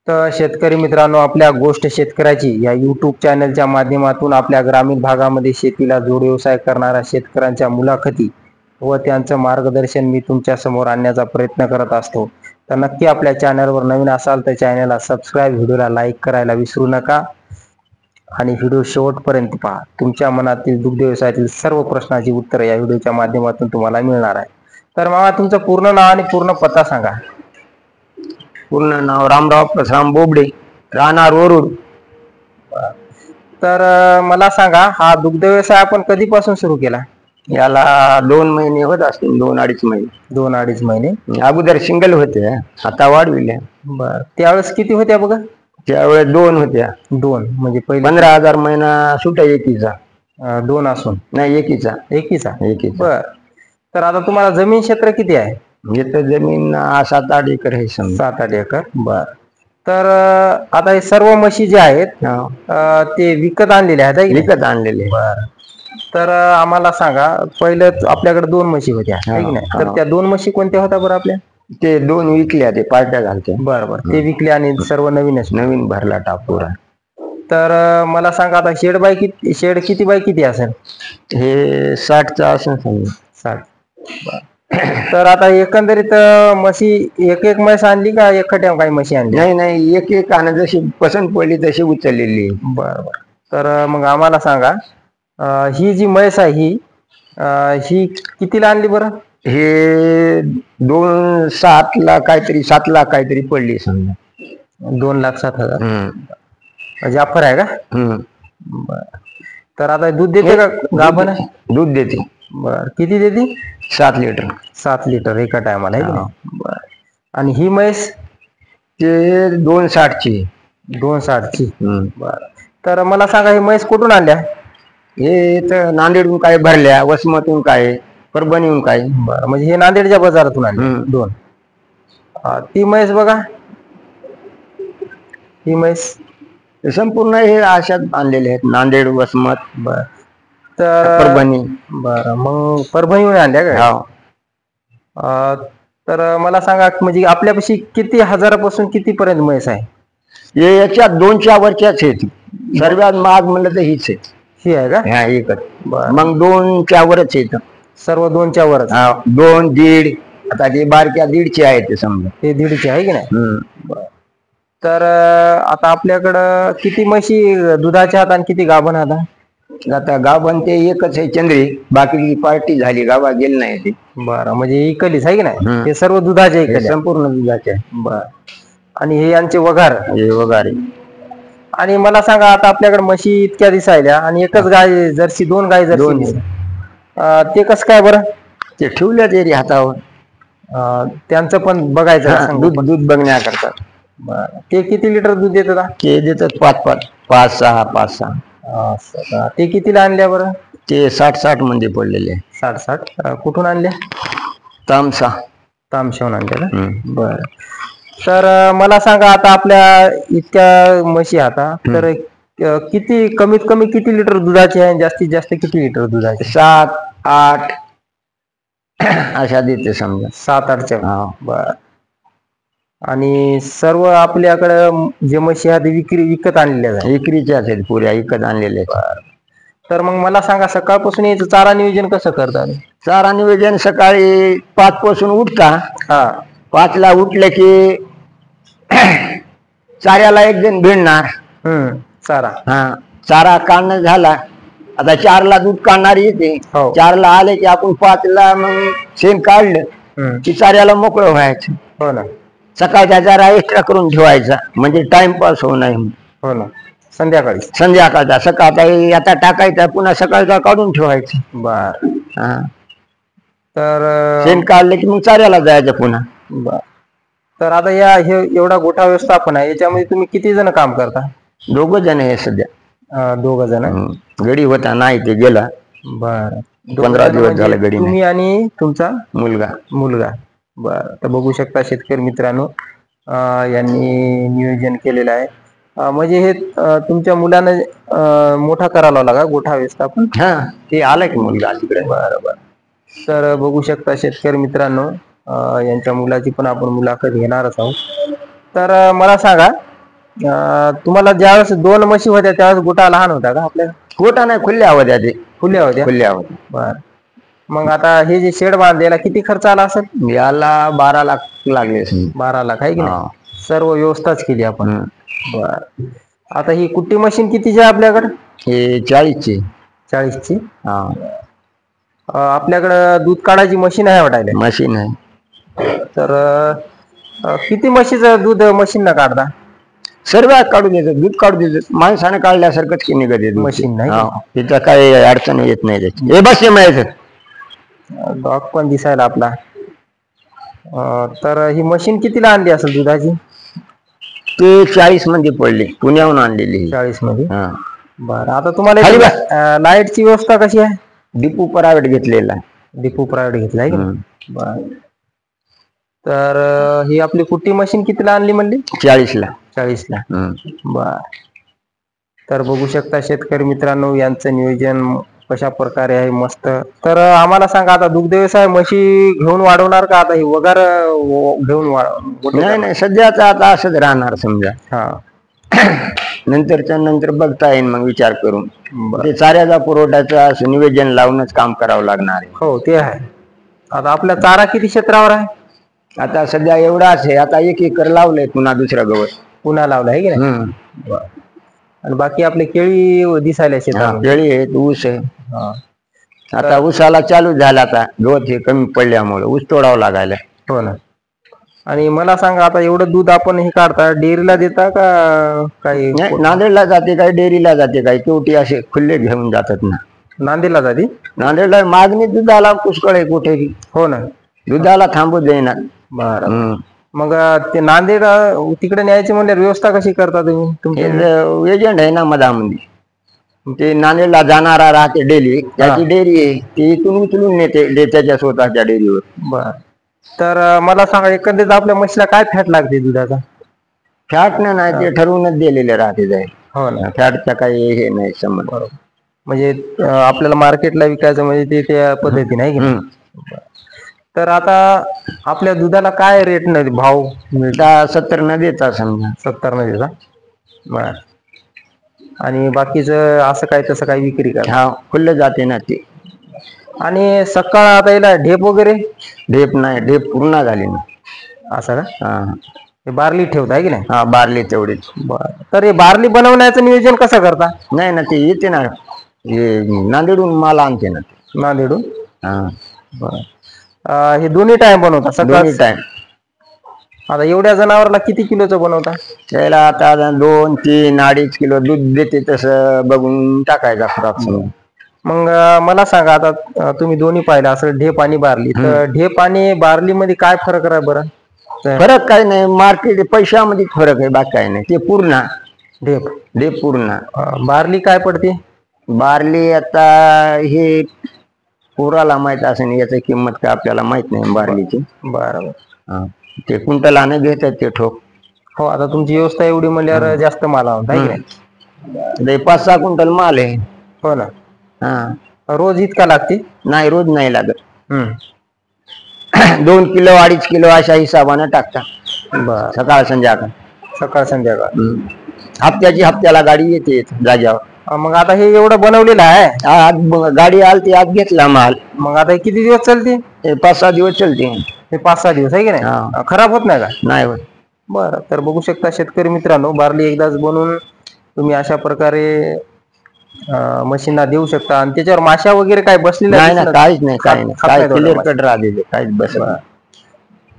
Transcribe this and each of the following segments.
तर शेतकरी मित्रांनो, आपल्या गोष्ट शेतकऱ्याची या यूट्यूब चॅनलच्या माध्यमातून आपल्या ग्रामीण भागामध्ये शेतीला जोड व्यवसाय करणाऱ्या शेतकऱ्यांच्या मुलाखती व त्यांचं मार्गदर्शन मी तुमच्या समोर आणण्याचा प्रयत्न करत असतो. तर नक्की आपल्या चॅनलवर नवीन असाल तर चॅनलला सबस्क्राईब, व्हिडिओला लाईक करायला विसरू नका आणि व्हिडिओ शेवटपर्यंत पहा. तुमच्या मनातील दुग्ध व्यवसायातील सर्व प्रश्नाची उत्तरे या व्हिडिओच्या माध्यमातून तुम्हाला मिळणार आहे. तर मामा, तुमचं पूर्ण नाव आणि पूर्ण पत्ता सांगा. पूर्ण नाव रामराव प्रसाम बोबडे, राहणार वरुड. तर मला सांगा, हा दुग्ध व्यवसाय आपण कधीपासून सुरू केला? याला 2 महिने होत असतील, 2-2.5 महिने. 2-2.5 महिने. अगोदर सिंगल होते, आता वाढविले. बर, त्यावेळेस किती होत्या बघा? त्यावेळेस 2 होत्या. 2 म्हणजे पहिले 15,000 महिना सुटा एकीचा. 2 असून नाही, एकीचा. एकीचा. एकीचा. बर, तर आता तुम्हाला जमीन क्षेत्र किती आहे? इथं जमीन 7-8 एकर आहे. 7-8 एकर. बर, तर आता हे सर्व म्हशी जे आहेत ते विकत आणलेले आहेत? विकत आणलेले. बर, तर आम्हाला सांगा, पहिलं आपल्याकडे 2 म्हशी होत्या है की नाही? तर त्या 2 म्हशी कोणत्या होत्या बरं आपल्या? ते 2 विकल्या, ते पार्ट्या घालते. बरोबर, ते विकले आणि सर्व नवीन भरला टापूरा. तर मला सांगा, आता शेड किती बाय किती असेल? हे 60चा असेल समजा. 60. तर आता एकंदरीत म्हशी एक म्हैस आणली का एकट्या काही म्हशी आणली? नाही, एक आणि जशी पसंत पडली तशी उचललेली. बरोबर, तर मग आम्हाला सांगा, ही जी म्हैस आहे ही कितीला आणली बरं? हे 2,07,000 काहीतरी, 7 लाख काहीतरी पडली समजा. 2,07,000 जाफर आहे का? बर, तर आता दूध देते का गाभण? दूध देते. बर, किती देते? 7 लिटर. 7 लिटर एका टायमाला आहे. बर, आणि ही म्हैस? ते 2,60ची. 2,60ची. बर, तर मला सांगा, ही म्हैस कुठून आणल्या? हे तर नांदेडहून काय भरल्या, वसमतून काय, परभणीहून काय. बरं, म्हणजे हे नांदेडच्या बाजारातून आणले 2. ती म्हैस बघा, ही म्हैस संपूर्ण हे अशात आणलेले आहेत, नांदेड, वसमत. बर, तर परभणी. बरं, मग परभणीहून आणल्या का? तर मला सांगा, म्हणजे आपल्यापाशी किती हजारापासून किती पर्यंत म्हैस आहे? हे याच्यात 2च्या वरच्याच आहेत. सर्वात महाग म्हणलं तर हीच आहे. ही आहे का? हा, एकच. मग 2च्या वरच आहेत. सर्व 2च्या वरच? 2, 1.5. आता ते बारक्या 1.5चे आहेत ते समजा. ते 1.5चे आहे की नाही? तर आता आपल्याकडं किती म्हशी दुधाच्या हात आणि किती गाभण हात? आता गाभण ते एकच आहे, चंद्री. बाकी पार्टी झाली, गाभा गेली नाही ते. बरं, म्हणजे इकलीच आहे की नाही? हे सर्व दुधाचे इकले? संपूर्ण दुधाचे. बर, आणि हे यांचे वघार? हे वघारे. आणि मला सांगा, आता आपल्याकडे म्हशी इतक्या दिसायल्या आणि एकच गाय जर्सी, 2 गाय जर्सी, ते कसं काय बरं? ते ठेवल्या तरी हातावर. त्यांचं पण बघायचं, दूध बघण्याकरता. बरं, ते किती लिटर दूध देतात? ते देतात 5-6. ते कितीला आणल्या बरं? ते 60-60 मध्ये पडलेले. 60-60. कुठून आणल्या? तामशाहून आणल्या का? बरं, तर मला सांगा, आता आपल्या इतक्या म्हशी आता, तर किती कमीत कमी किती लिटर दुधाचे आहे, जास्तीत जास्त किती लिटर दुधाचे? 7-8 अशा देते समजा. 7-8च्या. बर, आणि सर्व आपल्याकडे जे म्हशी आहेत विकत आणलेल्या आहेत? विक्रीच्याच आहेत, पुऱ्या विकत आणलेल्या. तर मग मला सांगा, सकाळपासून याचं चारा नियोजन कसं करतात? चारा नियोजन सकाळी 5 पासून उठता. 5ला उठले की चाऱ्याला एक जण भिडणार. चारा काढणं झाला, आता 4ला दूध काढणारी येते. 4ला आले की आपण 5ला मग शेण काढलं की चाऱ्याला मोकळं व्हायचं. हो ना. सकाळचा चारा एक्स्ट्रा करून ठेवायचा, म्हणजे टाइमपास होऊ नये. हो ना. संध्याकाळचा सकाळचा आता टाकायचा, पुन्हा सकाळचा काढून ठेवायचं. बर, तर शेण काढलं की मग चाऱ्याला जायचं पुन्हा. बर, तर आता हे एवढा गोठा व्यवस्थापन आहे, याच्यामध्ये तुम्ही किती जण काम करता? 2 जण आहे सध्या. 2 जण. गडी होता, नाही ते गेला. बर, 15 दिवस झाले गडी. तुम्ही आणि तुमचा मुलगा. बर, तर बघू शकता शेतकरी मित्रांनो, यांनी नियोजन केलेलं आहे. म्हणजे हे तुमच्या मुलानं मोठा करायला लागा गोठा व्यवस्थापन? ते आलं की मुलगा तिकडे. बरोबर, तर बघू शकता शेतकरी मित्रांनो, यांच्या मुलाची पण आपण मुलाखत घेणारच आहोत. तर मला सांगा, तुम्हाला ज्यावेळेस 2 म्हशी होत्या त्यावेळेस गोटा लहान होता का आपल्या? गोटा नाही, खुल्या होत्या ते. खुल्या होत्या. खुल्या होत्या. बर. मग आता हे जे शेड बांधायला किती खर्च आला असेल? याला 12 लाख लागले. 12 लाख आहे की नाही? सर्व व्यवस्थाच केली आपण. बर. आता ही कुट्टी मशीन कितीची आहे आपल्याकडे? हे 40ची. 40ची. आपल्याकडे दूध काढायची मशीन आहे वाटायला? मशीन आहे. तर किती म्हशीचं दूध मशीन ना काढता? सर्व काढून देतात, दूध काढून देतात. माणसाने काढल्यासारखंच की निघत येत मशीन नाही. तिथं काही अडचण येत नाही त्याची. हे बस माहिती डॉग पण दिसायला आपला. तर ही मशीन कितीला आणली असेल दुधाची? ते 40 मध्ये पडली, पुण्याहून आणलेली. 40 मध्ये. बरं. आता तुम्हाला लाईटची व्यवस्था कशी आहे? डिपो प्रायव्हेट घेतलेला. डिपो प्रायव्हेट घेतला आहे की? बरं. तर ही आपली कुट्टी मशीन कितीला आणली म्हणली? 40ला. 40ला. बर. तर बघू शकता शेतकरी मित्रांनो, यांचं नियोजन कशा प्रकारे आहे, मस्त. तर आम्हाला सांगा, आता दुग्ध व्यवसाय म्हशी घेऊन वाढवणार का आता ही वगार घेऊन? नाही, सध्याचा आता असंच राहणार समजा. नंतरच्या नंतर बघता येईल मग विचार करून. ते चाऱ्याचा पुरवठ्याचा असं नियोजन लावूनच काम करावं लागणार आहे. हो, ते आहे. आता आपल्या चारा किती क्षेत्रावर आहे? आता सध्या एवढाच आहे. आता 1 एकर लावलंय, पुन्हा दुसरं गवत पुन्हा लावलं आहे की नाही? आणि बाकी आपले केळी दिसायला शेतात? केळी आहे, ऊस आहे. आता ऊसाला चालू झाला, आता गवत हे कमी पडल्यामुळे ऊस तोडावं लागायला. हो ना. आणि मला सांगा, आता एवढं दूध आपण हे काढता, डेअरीला देता का काही? नांदेडला जाते, काही डेअरीला जाते, काही शेवटी असे खुल्ले घेऊन जातात ना. नांदेडला जाते? नांदेडला मागणी दुधाला पुष्कळ आहे कुठेही. हो ना. दुधाला थांबू देईना. बरं. मग ते नांदेड तिकडे न्यायची म्हणजे व्यवस्था कशी करता तुम्ही? तुमचे एजंट आहे ना मधामध्ये, ते नांदेडला जाणारा राहते डेली. त्याची डेअरी आहे, ते इथून उचलून नेते त्याच्या स्वतःच्या डेअरीवर. बर. तर मला सांगा, एकंदरीत आपल्या म्हशीला काय फॅट लागते दुधाचा? फॅट नाही, ते ठरवूनच दिलेले राहते जाईल. हो ना. फॅटचा काही हे नाही संबंध. म्हणजे आपल्याला मार्केटला विकायचं म्हणजे ते त्या पद्धतीने आहे की? तर आता आपल्या दुधाला काय रेट न भाव मिळता? 70 न देता समजा. 70 न देता. बर. आणि बाकीचं असं काय तसं काही विक्री करा? खुल्लं जाते ना ते. आणि सकाळ आता याला ढेप वगैरे? ढेप नाही, ढेप पूर्ण झाली ना. असं का? बार्ली ठेवता आहे की नाही? बार्ली तेवढीच. बरं. तर हे बार्ली बनवण्याचं नियोजन कसं करता? नाही ना, ते येते ना, नांदेडून माल आणते ना. नांदेडून? बरं. हे दोन्ही टाइम बनवता? सकाळी टाइम. आता एवढ्या जनावरला किती किलोचं बनवता? त्याला आता 2, 3, 2.5 किलो दूध देते, तसं बघून टाकायचा फ्रॉक. मग मला सांगा, आता तुम्ही दोन्ही पाहिलं असं ढेप आणि बार्ली, तर ढेप आणि बार्ली मध्ये काय फरक आहे बरं? फरक काही नाही, मार्केट पैशामध्ये फरक आहे, बाकी काही नाही. ते पूर्ण ढेप पूर्ण. बार्ली काय पडते? बार्ली आता हे पोराला माहित असेल, याची किंमत काय आपल्याला माहित नाही बार्लीची. बरोबर. ते क्विंटलाने घेतात ते ठोक. हो. आता तुमची व्यवस्था एवढी म्हणल्यावर जास्त माल आहे. 5-6 क्विंटल माल आहे. हो ना. रोज इतका लागते? नाही, रोज नाही लागत. 2 किलो 2.5 किलो अशा हिशोबाने टाकता. सकाळ संध्याकाळ. सकाळ संध्याकाळ. हप्त्याला गाडी येते जाग्यावर. मग आता हे एवढं बनवलेलं आहे, गाडी आलती, आज घेतला माल. मग आता किती दिवस चालते? 5-6 दिवस चालते. हे 5-6 दिवस आहे की नाही? खराब होत नाही का? नाही होत. बरं. तर बघू शकता शेतकरी मित्रांनो, बार्ली एकदाच बनवून तुम्ही अशा प्रकारे मशीनला देऊ शकता. आणि त्याच्यावर माशा वगैरे काय बसलेल्या? काहीच नाही, काहीच बसलं.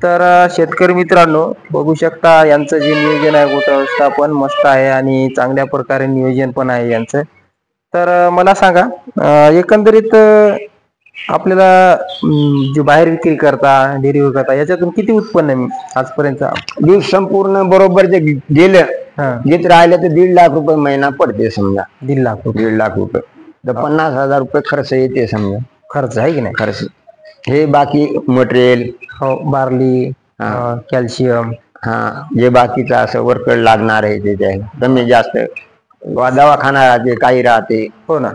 तर शेतकरी मित्रांनो, बघू शकता यांचं जे नियोजन आहे, गोट व्यवस्थापन मस्त आहे आणि चांगल्या प्रकारे नियोजन पण आहे यांचं. तर मला सांगा, एकंदरीत आपल्याला जे बाहेर विक्री करता, डेअरी करता, याच्यातून किती उत्पन्न आजपर्यंत? दूध संपूर्ण बरोबर जे गेलं, घेत राहिलं तर 1.5 लाख रुपये महिना पडते समजा. 1.5 लाख रुपये? 1.5 लाख रुपये. तर 50,000 रुपये खर्च येते समजा. खर्च आहे की नाही? खर्च हे बाकी मटेरियल, बार्ली, कॅल्शियम, जे बाकीचं असं वर्कर लागणार आहे ते कमी जास्त. दवाखाना राहते, काही राहते. हो ना.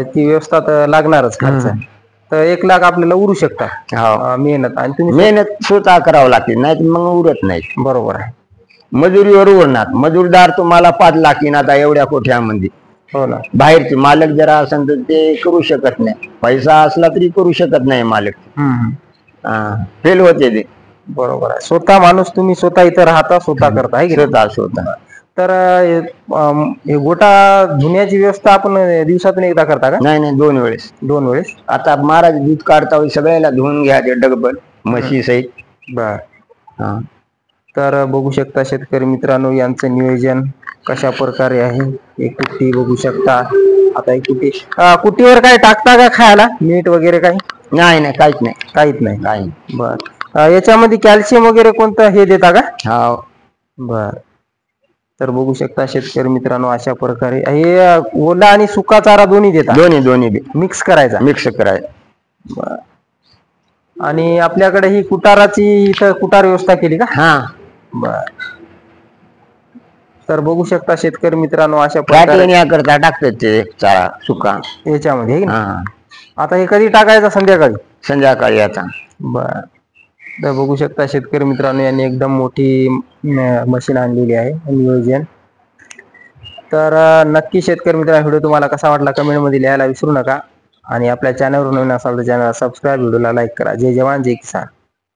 ती व्यवस्था तर लागणारच खर्च. तर 1 लाख आपल्याला उरू शकता मेहनत. आणि तुम्ही मेहनत स्वतः करावं लागते, नाही तर मग उरत नाही. बरोबर आहे. मजुरीवर उरणार. मजूरदार तुम्हाला 5 लाख आता एवढ्या कोठ्यामध्ये. हो ना. बाहेरचे मालक जरा असेल तर ते करू शकत नाही. पैसा असला तरी करू शकत नाही मालक. फेल होते ते. बरोबर आहे. स्वतः माणूस तुम्ही स्वतः इथं राहता, स्वतः करता आहे की स्वतः. तर हे गोटा धुण्याची व्यवस्था आपण दिवसातून एकदा करता का? नाही 2 वेळेस. 2 वेळेस. आता महाराज दूध काढता सगळ्याला धुवून घ्यायचे डबल म्हशी सहित. बर. तर बघू शकता शेतकरी मित्रांनो यांचं नियोजन कशा प्रकारे आहे. एक कुट्टी बघू शकता. आता एक कुट्टीवर काय टाकता का खायला मीठ वगैरे काही? नाही काहीच नाही. काही. बर. याच्यामध्ये कॅल्शियम वगैरे कोणतं हे देता का? हा. बर. तर बघू शकता शेतकरी मित्रांनो अशा प्रकारे हे ओला आणि सुका चारा दोन्ही देता? दोन्ही मिक्स करायचा. बर. आणि आपल्याकडे ही कुटाराची इथं कुटार व्यवस्था केली का? हा. बर. तर बघू शकता शेतकरी मित्रांनो अशा प्रकारे करता टाकतात ते चारा सुका याच्यामध्ये. आता हे कधी टाकायचं? संध्याकाळी आता. बर. तर बघू शकता शेतकरी मित्रांनो यांनी एकदम मोठी मशीन आणलेली आहे नियोजन. तर नक्की शेतकरी मित्रांनो व्हिडिओ तुम्हाला कसा वाटला कमेंट मध्ये लिहायला विसरू नका. आणि आपल्या चॅनलवर नवीन असाल तर चॅनलला सबस्क्राईब, व्हिडिओला लाईक करा. जय जवान जय किसान.